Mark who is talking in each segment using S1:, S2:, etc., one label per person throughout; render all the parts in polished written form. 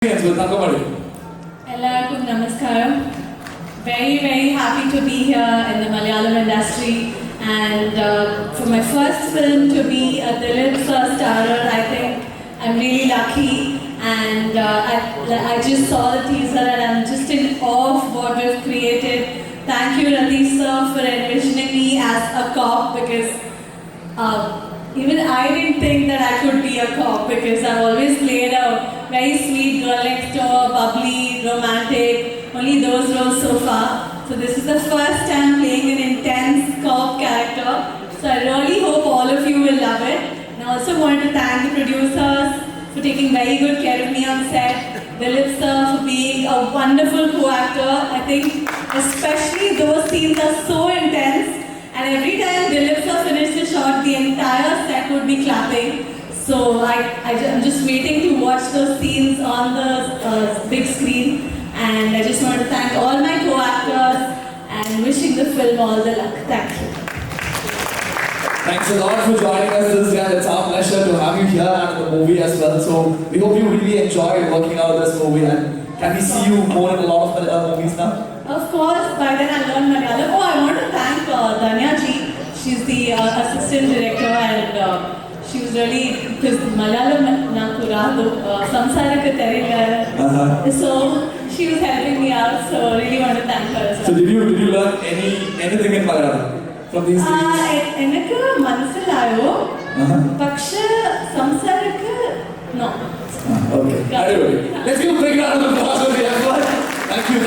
S1: Everyone, namaskaram. Very happy to be here in the Malayalam industry, and for my first film to be a Dilip sir starrer, I think I'm really lucky. And I just saw the teaser and I'm just in awe of what we've created. Thank you, Ratish sir, for envisioning me as a cop, because even I didn't think that I could be a cop, because I've always played a very sweet girl next door, bubbly, romantic, only those roles so far. So this is the first time playing an intense cop character. So I really hope all of you will love it. And I also want to thank the producers for taking very good care of me on set. Dilip sir for being a wonderful co-actor. I think especially those scenes are so intense. And every time Dilip sir finished the shot, the entire set would be clapping. So I'm just waiting to watch those scenes on the big screen. And I just want to thank all my co-actors and wishing the film all the luck. Thank you.
S2: Thanks a lot for joining us this year. It's our pleasure to have you here and the movie as well. So we hope you really enjoyed working out this movie. And can we see you more in a lot of movies now?
S1: Of course, by then I'll learn Malayalam. Oh, I want to thank Danya ji. She's the assistant director, and she was really, because Malayalam naku raadu, samsarikku theriyilla. So she was helping me out. So really want to thank her as well.
S2: So did you learn anything in Malayalam from these things?
S1: എനിക്ക് മനസ്സിലായോ, പക്ഷേ സംസാരിക്ക് no.
S2: Okay. Anyway, let's give a big round of applause for the effort.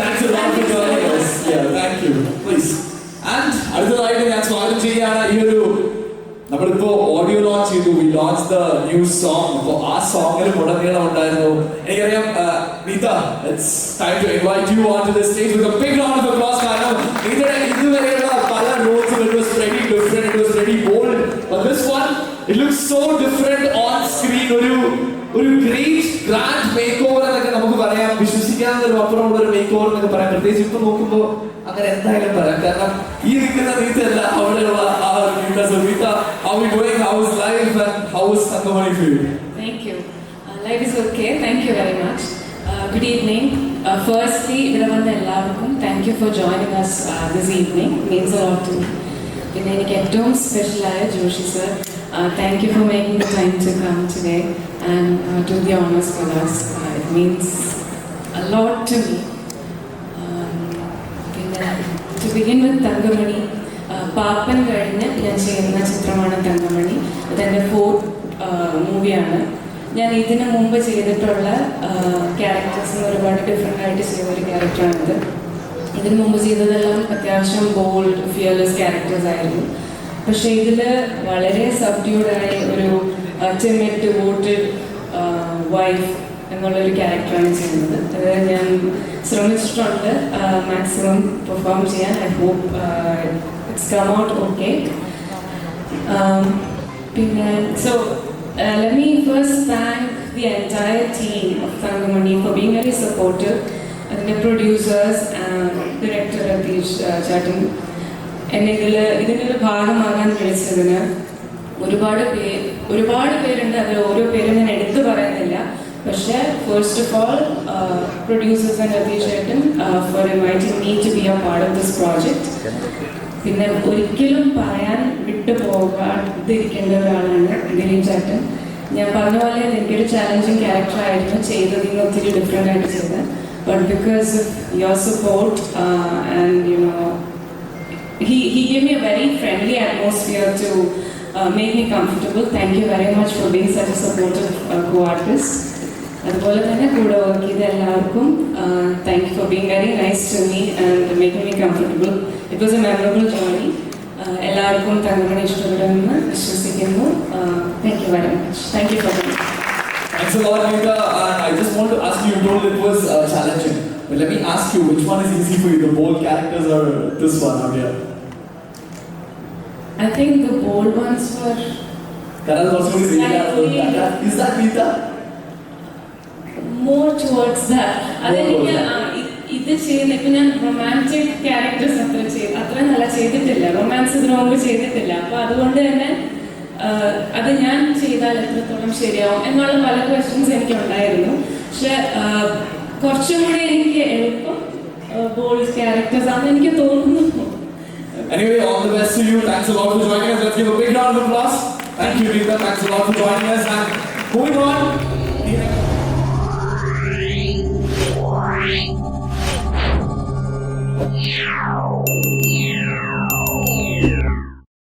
S2: Thanks a lot for joining us. Yeah, thank you. Please. And അടുത്തതായിട്ട് ഞാൻ സ്വാഗതം ചെയ്യാണ് ഈ ഒരു നമ്മളിപ്പോ ഓഡിയോ ലോഞ്ച് ചെയ്തു. We launch the new song. അപ്പോൾ ആ സോങ്ങിൽ ഉടനീളം ഉണ്ടായിരുന്നു. എനിക്കറിയാം Neetha, it's time to invite you on to the stage with a big round of applause. കാരണം നീതയുടെ ഇതുവരെയുള്ള പല റോൾസും it was very different, it was very bold. But this one it looks so different on screen. ഒരു great grand makeover എന്നൊക്കെ നമുക്ക് പറയാം. വിശ്വസിക്കാവുന്ന അപ്പുറമുള്ള ഒരു മേക്ക് ഓവർ എന്നൊക്കെ പറയാം. പ്രത്യേകിച്ച് ഇപ്പൊ നോക്കുമ്പോൾ അങ്ങനെ എന്തായാലും പറയാം. കാരണം ഈ നിൽക്കുന്ന നീതല്ല, അവിടെയുള്ള ആ ഒരു Neetha. So Neeta, how are you doing? How is life and how is Thangamani for you?
S3: Thank you. Life is okay. Thank you very much. Good evening. Firstly, ഇവിടെ വന്ന എല്ലാവർക്കും thank you for joining us this evening. It means a lot to me. പിന്നെ എനിക്ക് ഏറ്റവും സ്പെഷ്യലായ Joshi sir, thank you for making the time to come today and do the honors for us. It means a lot to me. പിന്നെ to begin with Thangamani, പാപ്പൻ കഴിഞ്ഞ് ഞാൻ ചെയ്യുന്ന ചിത്രമാണ് തങ്കമണി. ഇതെൻ്റെ ഫോർത്ത് മൂവിയാണ്. ഞാൻ ഇതിനു മുമ്പ് ചെയ്തിട്ടുള്ള ക്യാരക്ടേഴ്സിന് ഒരുപാട് ഡിഫറെൻ്റ് ആയിട്ട് ചെയ്ത ഒരു ക്യാരക്ടറാണിത്. ഇതിനു മുമ്പ് ചെയ്തതെല്ലാം അത്യാവശ്യം ബോൾഡ് ഫിയർലെസ് ക്യാരക്ടേഴ്സ് ആയിരുന്നു. പക്ഷേ ഇതിൽ വളരെ സബ്ഡ്യൂഡായ ഒരു ടിമിഡ് ഡിവോട്ടഡ് വൈഫ് എന്നുള്ളൊരു ക്യാരക്ടറാണ് ചെയ്യുന്നത്. അത് ഞാൻ ശ്രമിച്ചിട്ടുണ്ട് മാക്സിമം പെർഫോം ചെയ്യാൻ. I hope it's come out okay. So let me first thank the entire team of Thangamani for being very supportive, and the producers and director Ratish Chattan. എന്നെ ഇതിനൊരു ഭാഗമാകാൻ വിളിച്ചതിന് ഒരുപാട് പേരുണ്ട്. അതിൽ ഓരോ പേരും ഞാൻ എടുത്തു പറയുന്നില്ല. പക്ഷേ first of all producers and Ratish Chattan for inviting me to be a part of this project. പിന്നെ ഒരിക്കലും പറയാൻ വിട്ടുപോകാതിരിക്കേണ്ട ഒരാളാണ് ദിലീപ് ചേട്ടൻ. ഞാൻ പറഞ്ഞ പോലെ എനിക്കൊരു ചാലഞ്ചിങ് ക്യാരക്ടർ ആയിരുന്നു ചെയ്തതിന് ഒത്തിരി ഡിഫറെൻ്റ് ആയിട്ട് ചെയ്തത്. But because of your support and you know he gave me a very friendly atmosphere to make me comfortable. Thank you very much for being such a supportive co-artist. അതുപോലെ തന്നെ കൂടെ work ചെയ്ത എല്ലാവർക്കും thank you for being very nice to me and making me comfortable. It was a memorable journey. എല്ലാവർക്കും തങ്കമണി ഇഷ്ടപ്പെടുമെന്ന് വിശ്വസിക്കുന്നു. Thank you very much. Thank you for that.
S2: Thanks a lot, Neeta. And I just want to ask you told it was challenging. But let me ask you, which one is easy for you, the bold characters or this one out here?
S3: I think the bold ones were...
S2: That is also really is that Neeta?
S3: More towards that. അതെനിക്ക് ഇത് ചെയ്യുന്ന ഇപ്പം ഞാൻ romantic characters അത്ര നല്ല ചെയ്തിട്ടില്ല. Romance ഇതിനു മുമ്പ് ചെയ്തിട്ടില്ല. അപ്പോൾ അതുകൊണ്ട് തന്നെ അത് ഞാൻ ചെയ്താൽ എത്രത്തോളം ശരിയാവും എന്നുള്ള പല ക്വസ്റ്റ്യൻസ് എനിക്ക് ഉണ്ടായിരുന്നു. പക്ഷെ കുറച്ചും കൂടി എനിക്ക് എളുപ്പം ബോൾഡ് ക്യാരക്ടേഴ്സ് ആണെന്ന് എനിക്ക് തോന്നുന്നു.
S2: Anyway, all the best to you. Thanks a lot for joining us. Let's give a big round of applause. Thank you, Rita. Thanks a lot for joining us. And moving on.
S4: Yeah.